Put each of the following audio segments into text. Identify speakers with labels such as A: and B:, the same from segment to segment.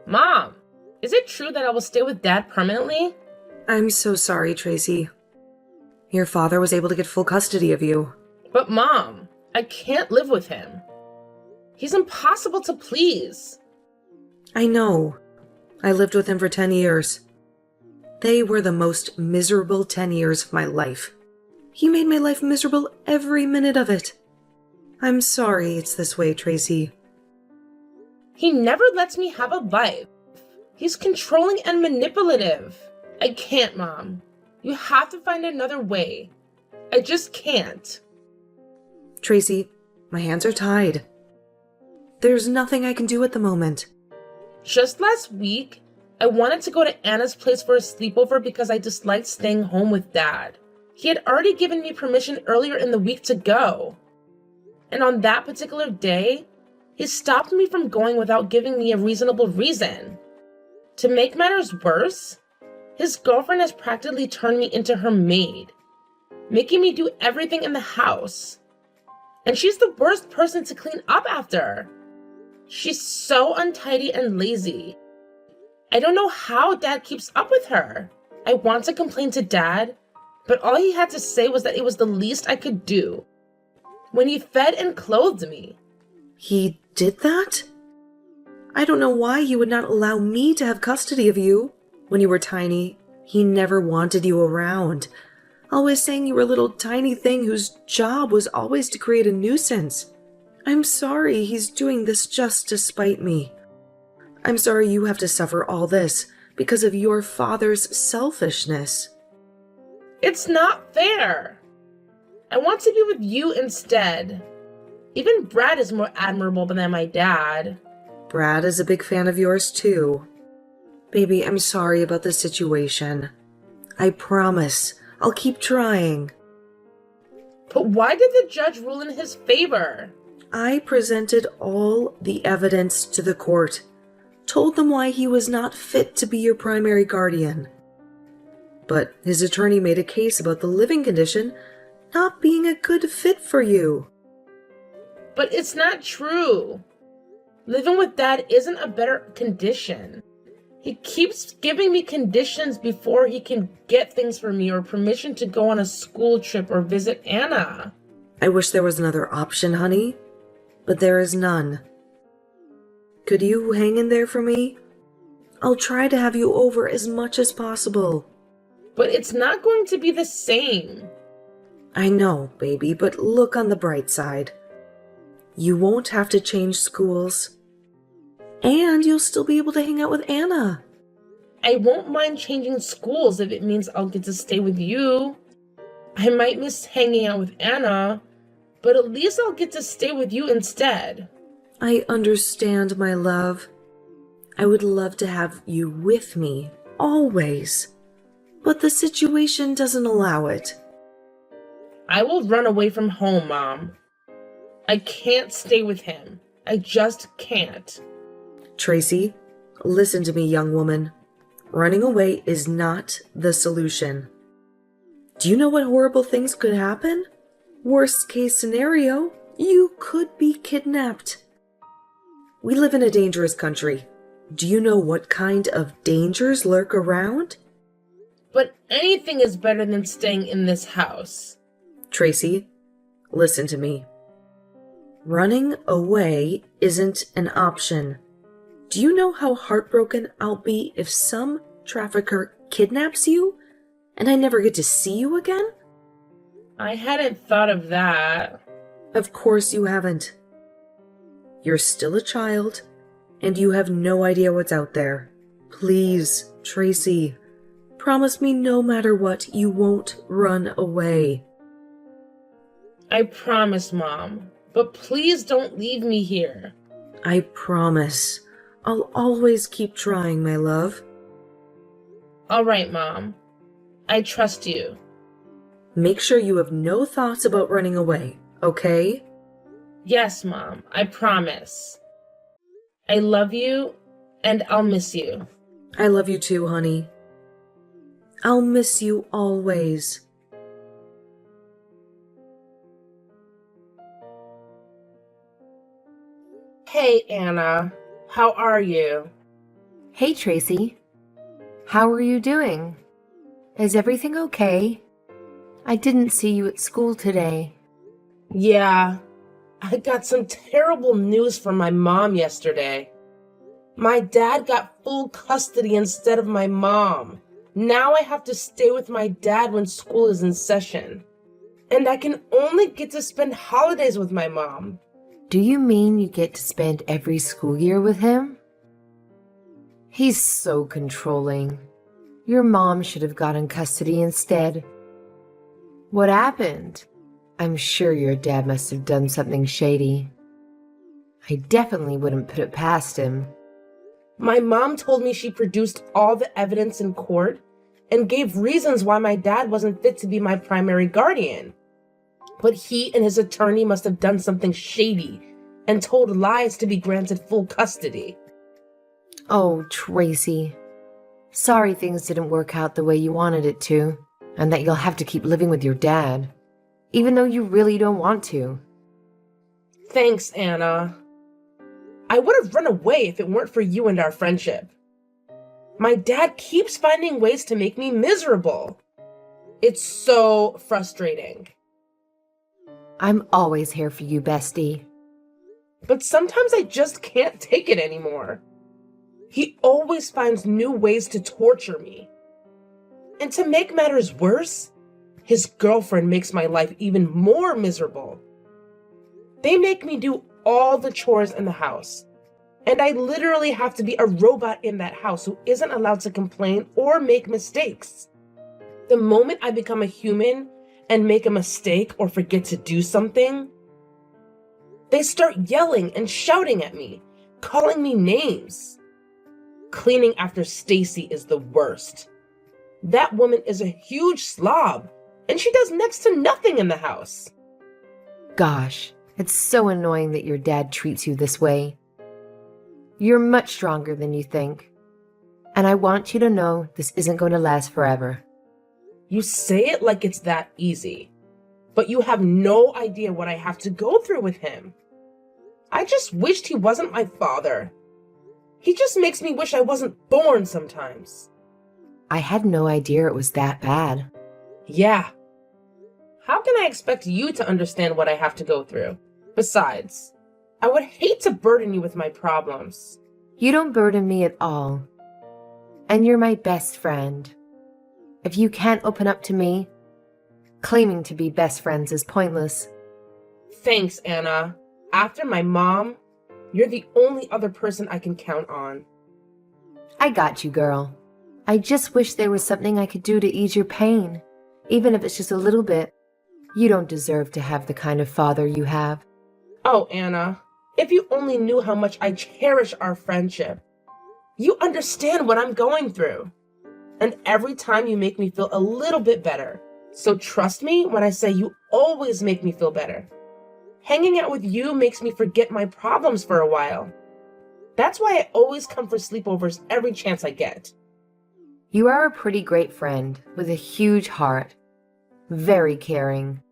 A: Mom, is it true that I will stay with Dad permanently?
B: I'm so sorry, Tracy. Your father was able to get full custody of you.
A: But Mom, I can't live with him. He's impossible to please.
B: I know. I lived with him for 10 years. They were the most miserable 10 years of my life. He made my life miserable every minute of it. I'm sorry it's this way, Tracy.
A: He never lets me have a life. He's controlling and manipulative. I can't, Mom. You have to find another way. I just can't.
B: Tracy, my hands are tied. There's nothing I can do at the moment.
A: Just last week, I wanted to go to Anna's place for a sleepover because I disliked staying home with Dad. He had already given me permission earlier in the week to go. And on that particular day, he stopped me from going without giving me a reasonable reason. To make matters worse, his girlfriend has practically turned me into her maid, making me do everything in the house. And she's the worst person to clean up after. She's so untidy and lazy. I don't know how Dad keeps up with her. I want to complain to Dad, but all he had to say was that it was the least I could do. When he fed and clothed me.
B: He did that? I don't know why he would not allow me to have custody of you. When you were tiny, he never wanted you around, always saying you were a little tiny thing whose job was always to create a nuisance. I'm sorry he's doing this just to spite me. I'm sorry you have to suffer all this because of your father's selfishness.
A: It's not fair. I want to be with you instead. Even Brad is more admirable than my dad.
B: Brad is a big fan of yours too. Baby, I'm sorry about the situation. I promise I'll keep trying.
A: But why did the judge rule in his favor?
B: I presented all the evidence to the court, told them why he was not fit to be your primary guardian. But his attorney made a case about the living condition not being a good fit for you.
A: But it's not true. Living with Dad isn't a better condition. He keeps giving me conditions before he can get things for me or permission to go on a school trip or visit Anna.
B: I wish there was another option, honey, but there is none. Could you hang in there for me? I'll try to have you over as much as possible.
A: But it's not going to be the same.
B: I know, baby, but look on the bright side. You won't have to change schools. And you'll still be able to hang out with Anna.
A: I won't mind changing schools if it means I'll get to stay with you. I might miss hanging out with Anna, but at least I'll get to stay with you instead.
B: I understand, my love. I would love to have you with me, always. But the situation doesn't allow it.
A: I will run away from home, Mom. I can't stay with him. I just can't.
B: Tracy, listen to me, young woman. Running away is not the solution. Do you know what horrible things could happen? Worst case scenario, you could be kidnapped. We live in a dangerous country. Do you know what kind of dangers lurk around?
A: But anything is better than staying in this house.
B: Tracy, listen to me. Running away isn't an option. Do you know how heartbroken I'll be if some trafficker kidnaps you and I never get to see you again?
A: I hadn't thought of that.
B: Of course you haven't. You're still a child, and you have no idea what's out there. Please, Tracy, promise me no matter what, you won't run away.
A: I promise, Mom. But please don't leave me here.
B: I promise. I'll always keep trying, my love.
A: All right, Mom. I trust you.
B: Make sure you have no thoughts about running away, okay?
A: Yes, Mom. I promise. I love you, and I'll miss you.
B: I love you too, honey. I'll miss you always.
A: Hey, Anna. How are you?
C: Hey, Tracy. How are you doing? Is everything okay? I didn't see you at school today.
A: Yeah, I got some terrible news from my mom yesterday. My dad got full custody instead of my mom. Now I have to stay with my dad when school is in session. And I can only get to spend holidays with my mom.
C: Do you mean you get to spend every school year with him? He's so controlling. Your mom should have gotten custody instead. What happened? I'm sure your dad must have done something shady. I definitely wouldn't put it past him.
A: My mom told me she produced all the evidence in court and gave reasons why my dad wasn't fit to be my primary guardian. But he and his attorney must have done something shady and told lies to be granted full custody.
C: Oh, Tracy. Sorry things didn't work out the way you wanted it to, and that you'll have to keep living with your dad, even though you really don't want to.
A: Thanks, Anna. I would have run away if it weren't for you and our friendship. My dad keeps finding ways to make me miserable. It's so frustrating.
C: I'm always here for you, bestie.
A: But sometimes I just can't take it anymore. He always finds new ways to torture me. And to make matters worse, his girlfriend makes my life even more miserable. They make me do all the chores in the house, and I literally have to be a robot in that house who isn't allowed to complain or make mistakes. The moment I become a human and make a mistake or forget to do something, they start yelling and shouting at me, calling me names. Cleaning after Stacy is the worst. That woman is a huge slob, and she does next to nothing in the house.
C: Gosh, it's so annoying that your dad treats you this way. You're much stronger than you think. And I want you to know this isn't going to last forever.
A: You say it like it's that easy, but you have no idea what I have to go through with him. I just wished he wasn't my father. He just makes me wish I wasn't born sometimes.
C: I had no idea it was that bad.
A: Yeah. How can I expect you to understand what I have to go through? Besides, I would hate to burden you with my problems.
C: You don't burden me at all. And you're my best friend. If you can't open up to me, claiming to be best friends is pointless.
A: Thanks, Anna. After my mom, you're the only other person I can count on.
C: I got you, girl. I just wish there was something I could do to ease your pain, even if it's just a little bit. You don't deserve to have the kind of father you have.
A: Oh, Anna, if you only knew how much I cherish our friendship. You understand what I'm going through. And every time you make me feel a little bit better. So trust me when I say you always make me feel better. Hanging out with you makes me forget my problems for a while. That's why I always come for sleepovers every chance I get.
C: You are a pretty great friend with a huge heart. Very caring.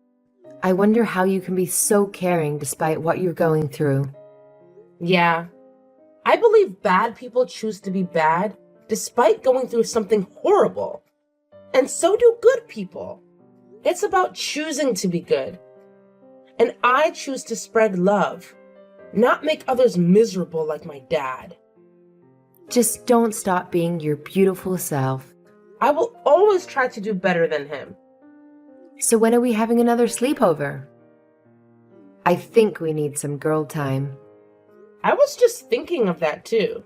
C: I wonder how you can be so caring despite what you're going through.
A: Yeah. I believe bad people choose to be bad despite going through something horrible. And so do good people. It's about choosing to be good. And I choose to spread love, not make others miserable like my dad.
C: Just don't stop being your beautiful self.
A: I will always try to do better than him.
C: So when are we having another sleepover? I think we need some girl time.
A: I was just thinking of that too.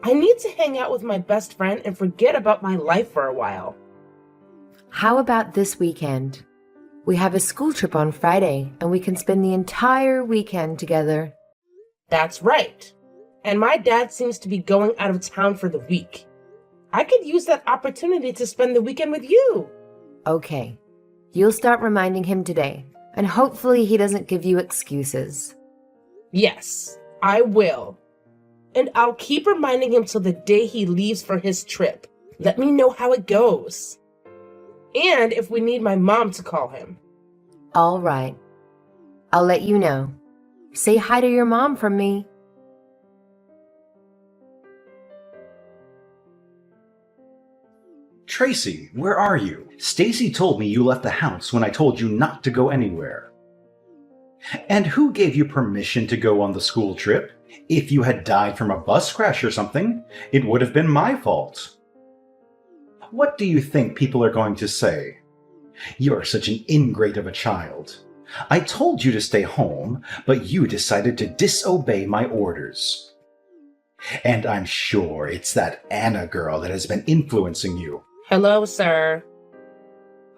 A: I need to hang out with my best friend and forget about my life for a while.
C: How about this weekend? We have a school trip on Friday, and we can spend the entire weekend together.
A: That's right. And my dad seems to be going out of town for the week. I could use that opportunity to spend the weekend with you.
C: Okay. You'll start reminding him today, and hopefully he doesn't give you excuses.
A: Yes, I will. And I'll keep reminding him till the day he leaves for his trip. Let me know how it goes. And if we need my mom to call him.
C: All right. I'll let you know. Say hi to your mom from me.
D: Tracy, where are you? Stacy told me you left the house when I told you not to go anywhere. And who gave you permission to go on the school trip? If you had died from a bus crash or something, it would have been my fault. What do you think people are going to say? You're such an ingrate of a child. I told you to stay home, but you decided to disobey my orders. And I'm sure it's that Anna girl that has been influencing you.
A: Hello, sir.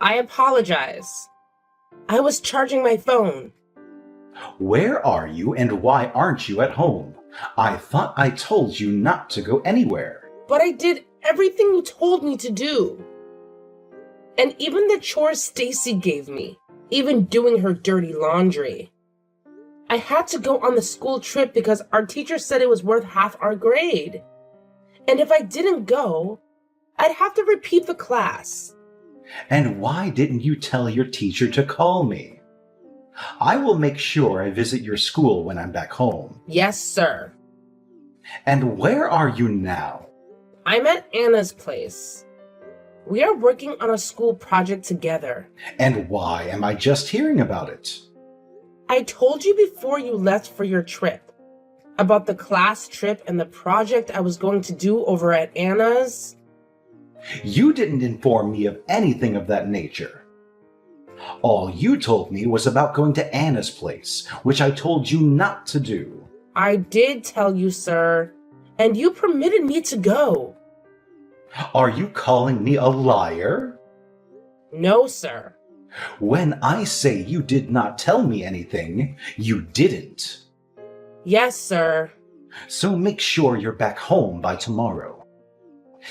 A: I apologize. I was charging my phone.
D: Where are you and why aren't you at home? I thought I told you not to go anywhere.
A: But I did everything you told me to do. And even the chores Stacy gave me, even doing her dirty laundry. I had to go on the school trip because our teacher said it was worth half our grade. And if I didn't go, I'd have to repeat the class.
D: And why didn't you tell your teacher to call me? I will make sure I visit your school when I'm back home.
A: Yes, sir.
D: And where are you now?
A: I'm at Anna's place. We are working on a school project together.
D: And why am I just hearing about it?
A: I told you before you left for your trip about the class trip and the project I was going to do over at Anna's.
D: You didn't inform me of anything of that nature. All you told me was about going to Anna's place, which I told you not to do.
A: I did tell you, sir, and you permitted me to go.
D: Are you calling me a liar?
A: No, sir.
D: When I say you did not tell me anything, you didn't.
A: Yes, sir.
D: So make sure you're back home by tomorrow.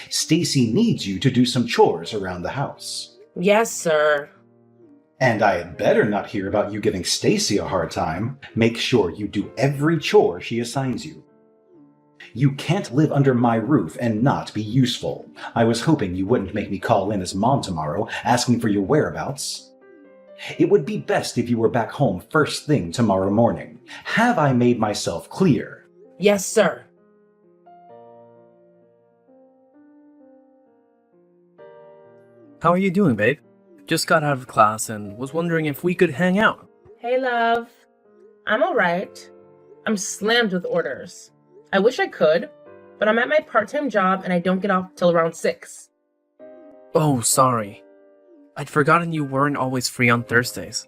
D: Stacy needs you to do some chores around the house.
A: Yes, sir.
D: And I had better not hear about you giving Stacy a hard time. Make sure you do every chore she assigns you. You can't live under my roof and not be useful. I was hoping you wouldn't make me call in as mom tomorrow, asking for your whereabouts. It would be best if you were back home first thing tomorrow morning. Have I made myself clear?
A: Yes, sir.
E: How are you doing, babe? Just got out of class and was wondering if we could hang out.
A: Hey, love. I'm alright. I'm slammed with orders. I wish I could, but I'm at my part-time job and I don't get off till around 6.
E: Oh, sorry. I'd forgotten you weren't always free on Thursdays.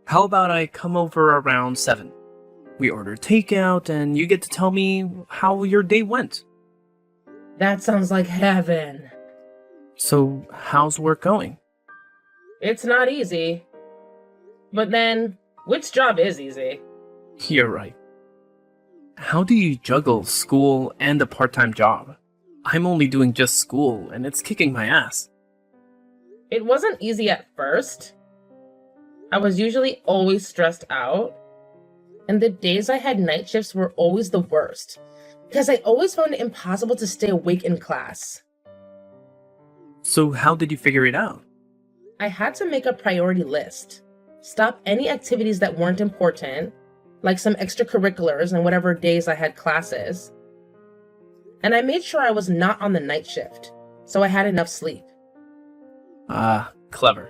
E: How about I come over around 7? We order takeout and you get to tell me how your day went.
A: That sounds like heaven.
E: So, how's work going?
A: It's not easy. But then, which job is easy?
E: You're right. How do you juggle school and a part-time job? I'm only doing just school and it's kicking my ass.
A: It wasn't easy at first. I was usually always stressed out. And the days I had night shifts were always the worst, because I always found it impossible to stay awake in class.
E: So how did you figure it out?
A: I had to make a priority list, stop any activities that weren't important, like some extracurriculars and whatever days I had classes. And I made sure I was not on the night shift, so I had enough sleep.
E: Ah, clever.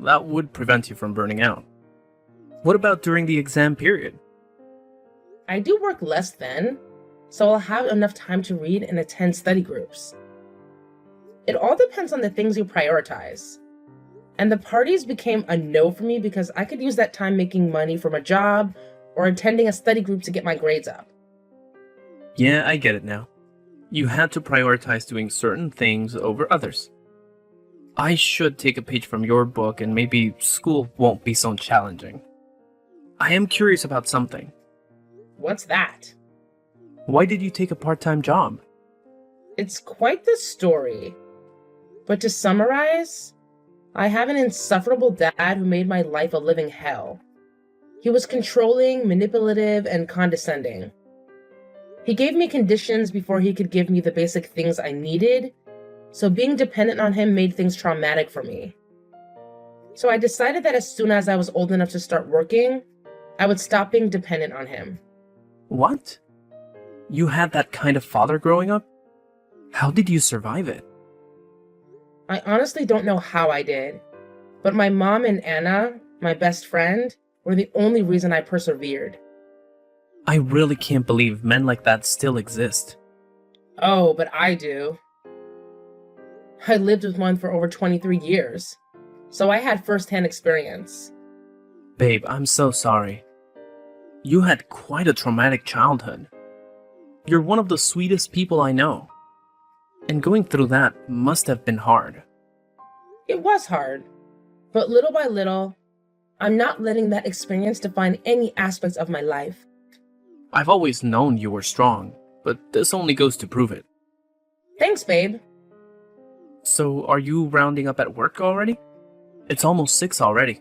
E: That would prevent you from burning out. What about during the exam period?
A: I do work less then, so I'll have enough time to read and attend study groups. It all depends on the things you prioritize. And the parties became a no for me because I could use that time making money from a job or attending a study group to get my grades up.
E: Yeah, I get it now. You had to prioritize doing certain things over others. I should take a page from your book and maybe school won't be so challenging. I am curious about something.
A: What's that?
E: Why did you take a part-time job?
A: It's quite the story. But to summarize, I have an insufferable dad who made my life a living hell. He was controlling, manipulative, and condescending. He gave me conditions before he could give me the basic things I needed, so being dependent on him made things traumatic for me. So I decided that as soon as I was old enough to start working, I would stop being dependent on him.
E: What? You had that kind of father growing up? How did you survive it?
A: I honestly don't know how I did, but my mom and Anna, my best friend, were the only reason I persevered.
E: I really can't believe men like that still exist.
A: Oh, but I do. I lived with one for over 23 years, so I had first-hand experience.
E: Babe, I'm so sorry. You had quite a traumatic childhood. You're one of the sweetest people I know. And going through that must have been hard.
A: It was hard, but little by little, I'm not letting that experience define any aspects of my life.
E: I've always known you were strong, but this only goes to prove it.
A: Thanks, babe.
E: So, are you rounding up at work already? It's almost 6 already.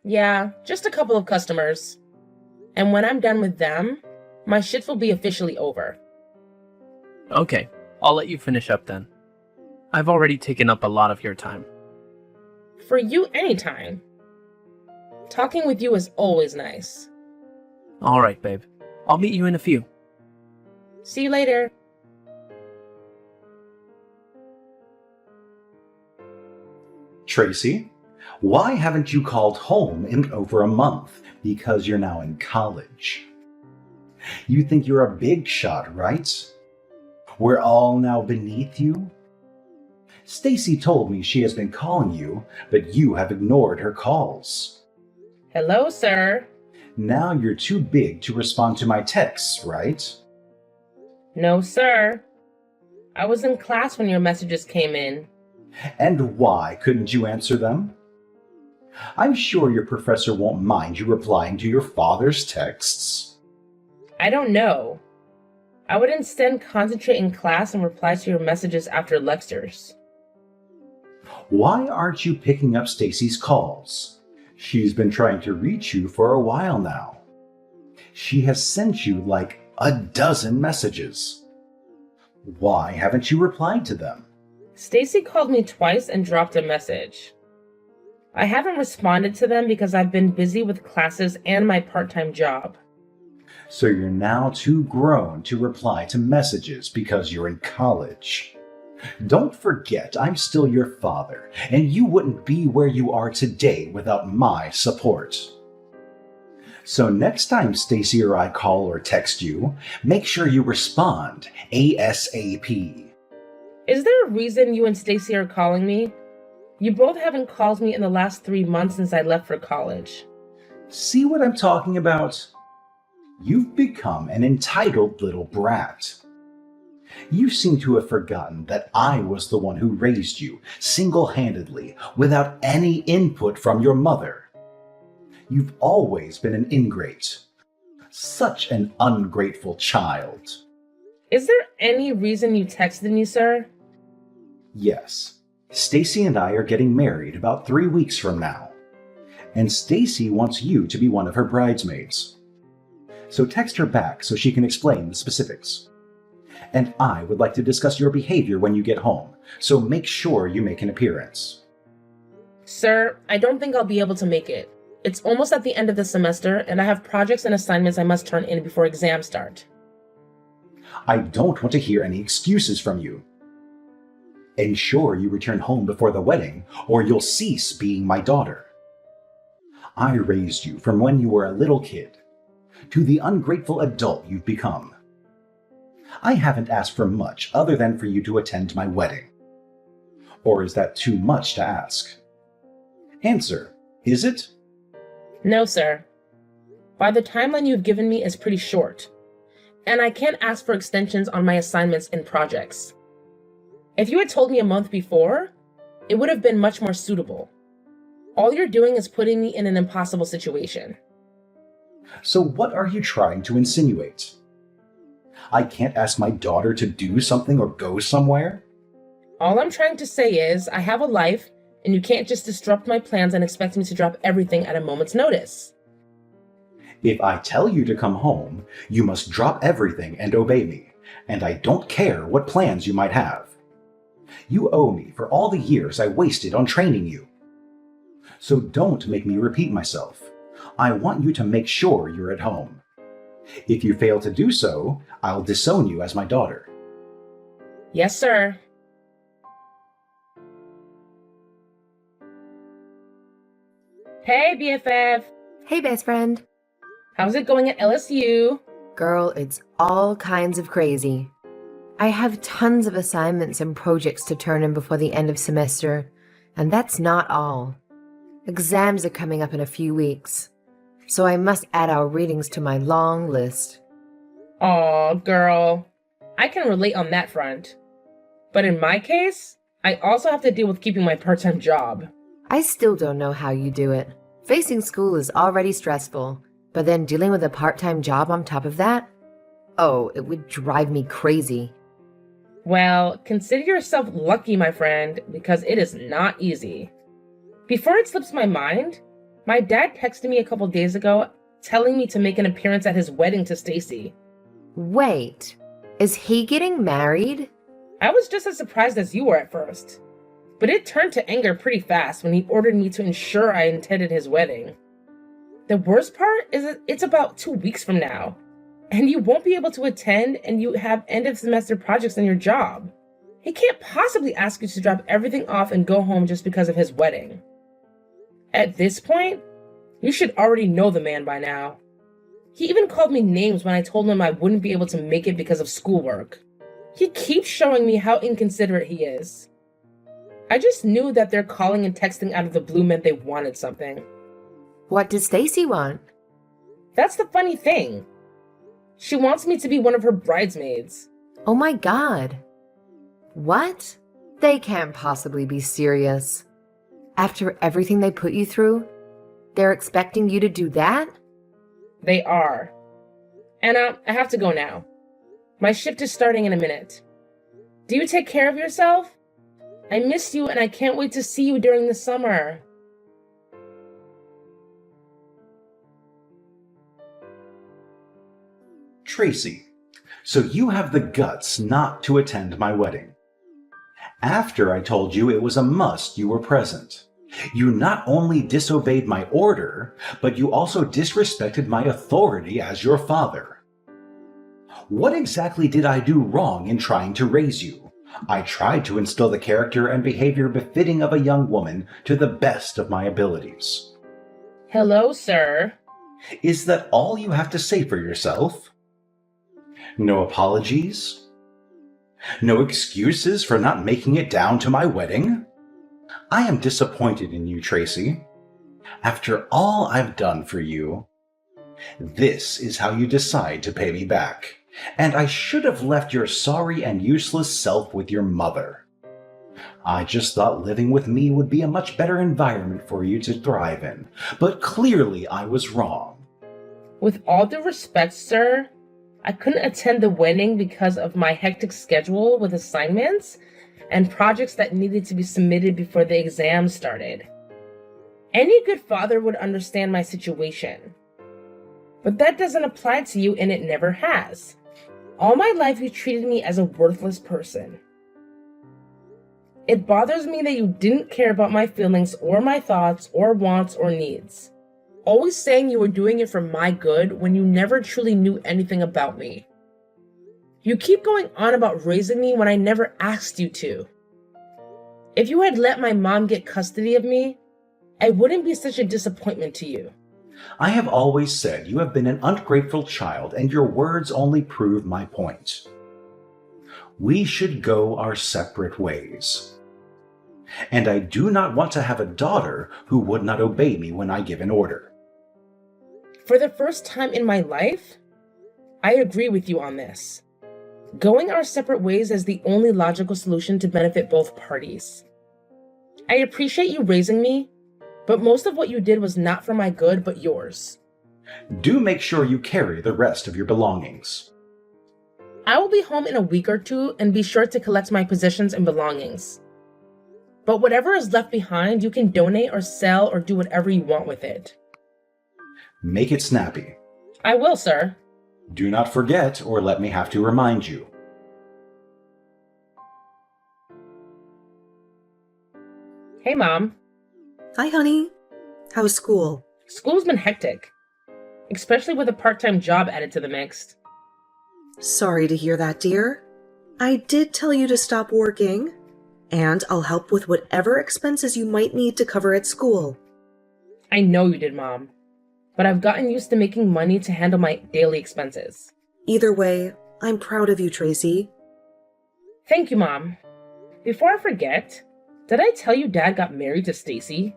A: Yeah, just a couple of customers. And when I'm done with them, my shift will be officially over.
E: Okay, I'll let you finish up then. I've already taken up a lot of your time.
A: For you, anytime. Talking with you is always nice.
E: Alright, babe. I'll meet you in a few.
A: See you later.
D: Tracy, why haven't you called home in over a month? Because you're now in college. You think you're a big shot, right? We're all now beneath you? Stacy told me she has been calling you, but you have ignored her calls.
A: Hello, sir.
D: Now you're too big to respond to my texts, right?
A: No, sir. I was in class when your messages came in.
D: And why couldn't you answer them? I'm sure your professor won't mind you replying to your father's texts.
A: I don't know. I would instead concentrate in class and reply to your messages after lectures.
D: Why aren't you picking up Stacy's calls? She's been trying to reach you for a while now. She has sent you like a dozen messages. Why haven't you replied to them?
A: Stacy called me twice and dropped a message. I haven't responded to them because I've been busy with classes and my part-time job.
D: So you're now too grown to reply to messages because you're in college. Don't forget, I'm still your father, and you wouldn't be where you are today without my support. So next time Stacy or I call or text you, make sure you respond ASAP.
A: Is there a reason you and Stacy are calling me? You both haven't called me in the last 3 months since I left for college.
D: See what I'm talking about? You've become an entitled little brat. You seem to have forgotten that I was the one who raised you single-handedly without any input from your mother. You've always been an ingrate. Such an ungrateful child.
A: Is there any reason you texted me, sir?
D: Yes, Stacy and I are getting married about 3 weeks from now. And Stacy wants you to be one of her bridesmaids. So text her back so she can explain the specifics. And I would like to discuss your behavior when you get home, so make sure you make an appearance.
A: Sir, I don't think I'll be able to make it. It's almost at the end of the semester, and I have projects and assignments I must turn in before exams start.
D: I don't want to hear any excuses from you. Ensure you return home before the wedding, or you'll cease being my daughter. I raised you from when you were a little kid to the ungrateful adult you've become. I haven't asked for much other than for you to attend my wedding. Or is that too much to ask? Answer, is it?
A: No, sir. By the timeline you've given me is pretty short, and I can't ask for extensions on my assignments and projects. If you had told me a month before, it would have been much more suitable. All you're doing is putting me in an impossible situation.
D: So what are you trying to insinuate? I can't ask my daughter to do something or go somewhere?
A: All I'm trying to say is I have a life, and you can't just disrupt my plans and expect me to drop everything at a moment's notice.
D: If I tell you to come home, you must drop everything and obey me, and I don't care what plans you might have. You owe me for all the years I wasted on training you. So don't make me repeat myself. I want you to make sure you're at home. If you fail to do so, I'll disown you as my daughter.
A: Yes, sir. Hey, BFF.
C: Hey, best friend.
A: How's it going at LSU?
C: Girl, it's all kinds of crazy. I have tons of assignments and projects to turn in before the end of semester, and that's not all. Exams are coming up in a few weeks, so I must add our readings to my long list.
A: Aw, girl. I can relate on that front. But in my case, I also have to deal with keeping my part-time job.
C: I still don't know how you do it. Facing school is already stressful, but then dealing with a part-time job on top of that? Oh, it would drive me crazy.
A: Well, consider yourself lucky, my friend, because it is not easy. Before it slips my mind, my dad texted me a couple days ago telling me to make an appearance at his wedding to Stacy.
C: Wait, is he getting married?
A: I was just as surprised as you were at first, but it turned to anger pretty fast when he ordered me to ensure I attended his wedding. The worst part is that it's about 2 weeks from now, and you won't be able to attend and you have end of semester projects in your job. He can't possibly ask you to drop everything off and go home just because of his wedding. At this point, you should already know the man by now. He even called me names when I told him I wouldn't be able to make it because of schoolwork. He keeps showing me how inconsiderate he is. I just knew that their calling and texting out of the blue meant they wanted something.
C: What does Stacy want?
A: That's the funny thing. She wants me to be one of her bridesmaids.
C: Oh my god. What? They can't possibly be serious. After everything they put you through, they're expecting you to do that?
A: They are. Anna, I have to go now. My shift is starting in a minute. Do you take care of yourself? I miss you and I can't wait to see you during the summer.
D: Tracy, so you have the guts not to attend my wedding. After I told you it was a must you were present. You not only disobeyed my order, but you also disrespected my authority as your father. What exactly did I do wrong in trying to raise you? I tried to instill the character and behavior befitting of a young woman to the best of my abilities.
A: Hello, sir.
D: Is that all you have to say for yourself? No apologies? No excuses for not making it down to my wedding? I am disappointed in you, Tracy. After all I've done for you, this is how you decide to pay me back. And I should have left your sorry and useless self with your mother. I just thought living with me would be a much better environment for you to thrive in, but clearly I was wrong.
A: With all due respect, sir, I couldn't attend the wedding because of my hectic schedule with assignments and projects that needed to be submitted before the exam started. Any good father would understand my situation. But that doesn't apply to you, and it never has. All my life you treated me as a worthless person. It bothers me that you didn't care about my feelings or my thoughts or wants or needs. Always saying you were doing it for my good when you never truly knew anything about me. You keep going on about raising me when I never asked you to. If you had let my mom get custody of me, I wouldn't be such a disappointment to you.
D: I have always said you have been an ungrateful child, and your words only prove my point. We should go our separate ways. And I do not want to have a daughter who would not obey me when I give an order.
A: For the first time in my life, I agree with you on this. Going our separate ways is the only logical solution to benefit both parties. I appreciate you raising me, but most of what you did was not for my good, but yours.
D: Do make sure you carry the rest of your belongings.
A: I will be home in a week or two and be sure to collect my possessions and belongings. But whatever is left behind, you can donate or sell or do whatever you want with it.
D: Make it snappy.
A: I will, sir.
D: Do not forget, or let me have to remind you.
A: Hey, Mom.
B: Hi, honey. How's school?
A: School's been hectic, especially with a part-time job added to the mix.
B: Sorry to hear that, dear. I did tell you to stop working, and I'll help with whatever expenses you might need to cover at school.
A: I know you did, Mom. But I've gotten used to making money to handle my daily expenses.
B: Either way, I'm proud of you, Tracy.
A: Thank you, Mom. Before I forget, did I tell you Dad got married to Stacy?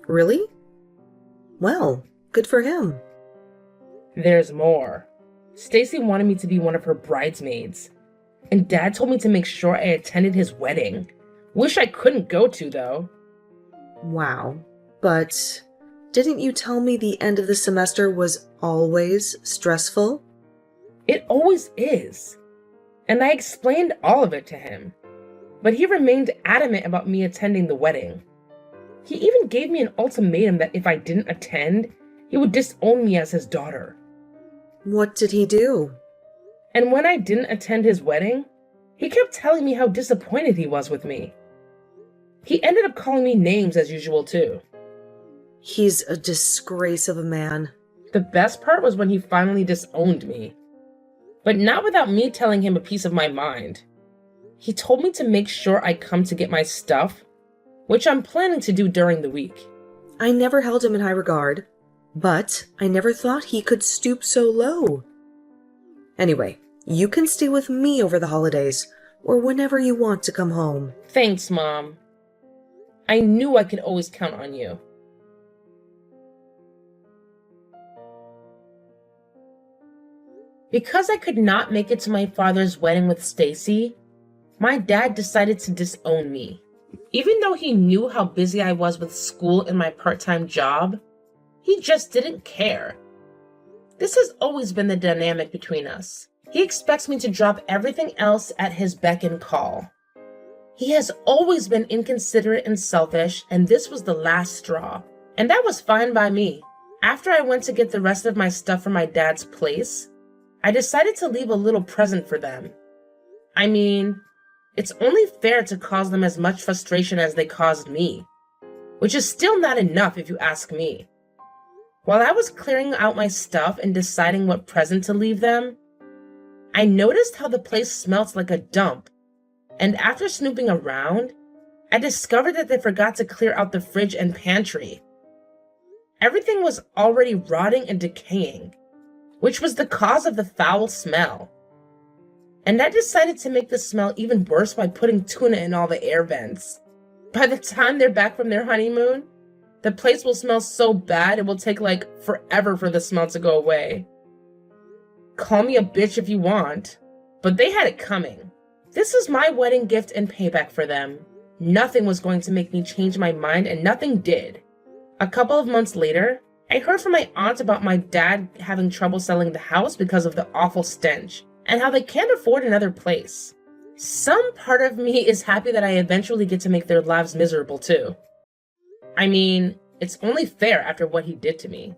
B: Really? Well, good for him.
A: There's more. Stacy wanted me to be one of her bridesmaids, and Dad told me to make sure I attended his wedding. Wish I couldn't go to, though.
B: Wow. But didn't you tell me the end of the semester was always stressful?
A: It always is. And I explained all of it to him. But he remained adamant about me attending the wedding. He even gave me an ultimatum that if I didn't attend, he would disown me as his daughter.
B: What did he do?
A: And when I didn't attend his wedding, he kept telling me how disappointed he was with me. He ended up calling me names as usual, too.
B: He's a disgrace of a man.
A: The best part was when he finally disowned me. But not without me telling him a piece of my mind. He told me to make sure I come to get my stuff, which I'm planning to do during the week.
B: I never held him in high regard, but I never thought he could stoop so low. Anyway, you can stay with me over the holidays, or whenever you want to come home.
A: Thanks, Mom. I knew I could always count on you. Because I could not make it to my father's wedding with Stacy, my dad decided to disown me. Even though he knew how busy I was with school and my part-time job, he just didn't care. This has always been the dynamic between us. He expects me to drop everything else at his beck and call. He has always been inconsiderate and selfish, and this was the last straw. And that was fine by me. After I went to get the rest of my stuff from my dad's place, I decided to leave a little present for them. I mean, it's only fair to cause them as much frustration as they caused me, which is still not enough if you ask me. While I was clearing out my stuff and deciding what present to leave them, I noticed how the place smelt like a dump, and after snooping around, I discovered that they forgot to clear out the fridge and pantry. Everything was already rotting and decaying, which was the cause of the foul smell. And I decided to make the smell even worse by putting tuna in all the air vents. By the time they're back from their honeymoon, the place will smell so bad it will take forever for the smell to go away. Call me a bitch if you want, but they had it coming. This is my wedding gift and payback for them. Nothing was going to make me change my mind, and nothing did. A couple of months later, I heard from my aunt about my dad having trouble selling the house because of the awful stench, and how they can't afford another place. Some part of me is happy that I eventually get to make their lives miserable too. I mean, it's only fair after what he did to me.